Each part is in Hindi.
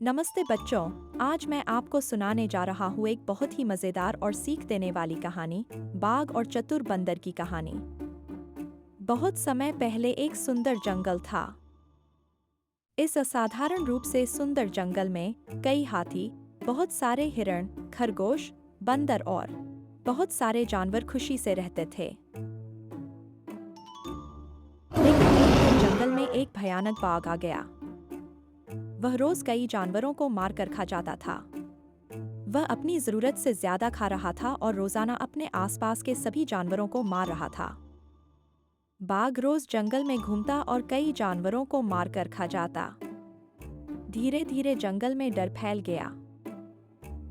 नमस्ते बच्चों, आज मैं आपको सुनाने जा रहा हूँ एक बहुत ही मज़ेदार और सीख देने वाली कहानी, बाघ और चतुर बंदर की कहानी। बहुत समय पहले एक सुंदर जंगल था। इस असाधारण रूप से सुंदर जंगल में कई हाथी, बहुत सारे हिरण, खरगोश, बंदर और बहुत सारे जानवर खुशी से रहते थे। लेकिन एक दिन जंगल में एक भयानक बाघ आ गया। वह रोज कई जानवरों को मारकर खा जाता था। वह अपनी जरूरत से ज्यादा खा रहा था और रोजाना अपने आसपास के सभी जानवरों को मार रहा था। बाघ रोज जंगल में घूमता और कई जानवरों को मारकर खा जाता। धीरे धीरे जंगल में डर फैल गया।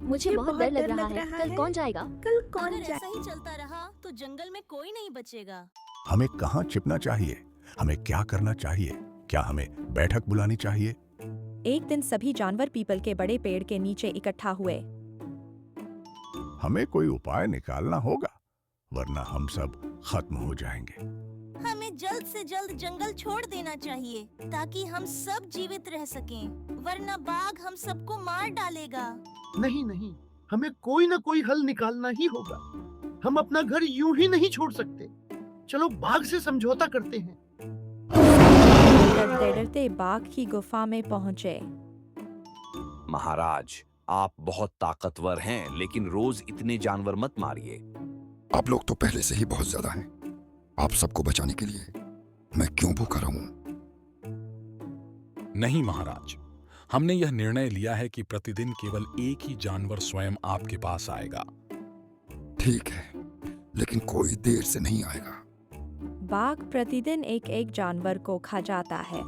मुझे बहुत डर लग रहा है। कल कौन जाएगा? कल कौन अगर जाए? ऐसा ही चलता रहा तो जंगल में कोई नहीं बचेगा। हमें कहाँ छिपना चाहिए? हमें क्या करना चाहिए? क्या हमें बैठक बुलानी चाहिए? एक दिन सभी जानवर पीपल के बड़े पेड़ के नीचे इकट्ठा हुए। हमें कोई उपाय निकालना होगा, वरना हम सब खत्म हो जाएंगे। हमें जल्द से जल्द जंगल छोड़ देना चाहिए ताकि हम सब जीवित रह सकें, वरना बाघ हम सबको मार डालेगा। नहीं नहीं, हमें कोई ना कोई हल निकालना ही होगा। हम अपना घर यूं ही नहीं छोड़ सकते। चलो बाघ से समझौता करते हैं। डरते डरते बाघ की गुफा में पहुंचे। महाराज, आप बहुत ताकतवर हैं, लेकिन रोज इतने जानवर मत मारिए। आप लोग तो पहले से ही बहुत ज्यादा हैं। आप सबको बचाने के लिए मैं क्यों भूखा रहूं? नहीं महाराज, हमने यह निर्णय लिया है कि प्रतिदिन केवल एक ही जानवर स्वयं आपके पास आएगा। ठीक है, लेकिन कोई देर से नहीं आएगा। बाघ प्रतिदिन एक एक जानवर को खा जाता है।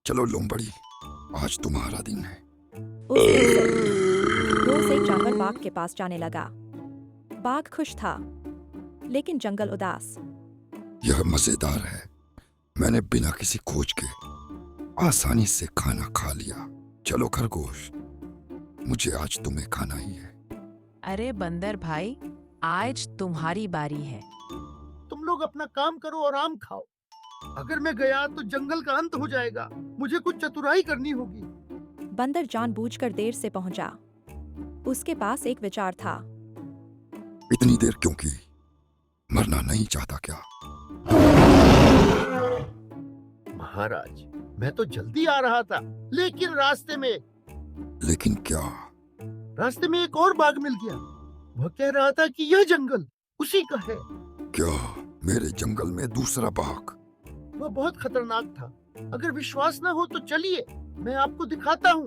चलो लोमबड़ी, आज तुम्हारा दिन है। उस दिन से रोज एक जानवर बाघ के पास जाने लगा। बाघ खुश था, लेकिन जंगल उदास। यह मजेदार है। मैंने बिना किसी खोज के आसानी से खाना खा लिया। चलो खरगोश, मुझे आज तुम्हें खाना ही है। अरे बंदर भाई, आज तुम्हारी बारी है। तुम लोग अपना काम करो और आम खाओ। अगर मैं गया तो जंगल का अंत हो जाएगा। मुझे कुछ चतुराई करनी होगी। बंदर जानबूझकर देर से पहुंचा। उसके पास एक विचार था। इतनी देर क्यों की? मरना नहीं चाहता क्या? महाराज, मैं तो जल्दी आ रहा था, लेकिन रास्ते में क्या? रास्ते में एक और बाघ मिल गया। वह कह रहा था कि यह जंगल उसी का है। क्या मेरे जंगल में दूसरा बाघ? वह बहुत खतरनाक था। अगर विश्वास न हो तो चलिए, मैं आपको दिखाता हूँ।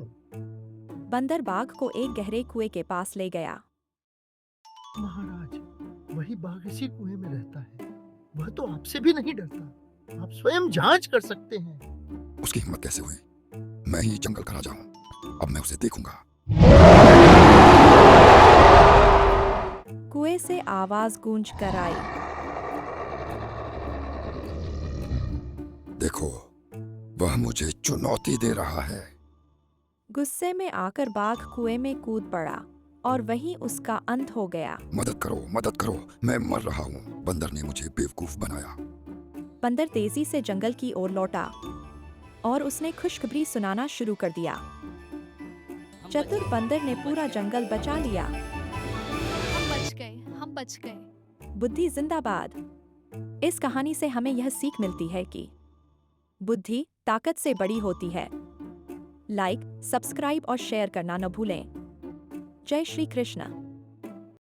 बंदर बाघ को एक गहरे कुएं के पास ले गया। महाराज, वही बाघ इसी कुएं में रहता है। वह तो आपसे भी नहीं डरता। आप स्वयं जांच कर सकते हैं। उसकी हिम्मत कैसे हुई? मैं ही जंगल का राजा हूँ। अब मैं उसे देखूंगा। कुएं से आवाज गूंज कर आई। देखो, वह मुझे चुनौती दे रहा है। गुस्से में आकर बाघ कुएं में कूद पड़ा और वहीं उसका अंत हो गया। मदद करो, मदद करो, मैं मर रहा हूँ। बंदर ने मुझे बेवकूफ बनाया। बंदर तेजी से जंगल की ओर लौटा और उसने खुशखबरी सुनाना शुरू कर दिया। चतुर बंदर ने पूरा जंगल बचा लिया। हम बच गए। बुद्धि जिंदाबाद। इस कहानी से हमें यह सीख मिलती है कि बुद्धि ताकत से बड़ी होती है। लाइक, सब्सक्राइब और शेयर करना न भूलें। जय श्री कृष्ण।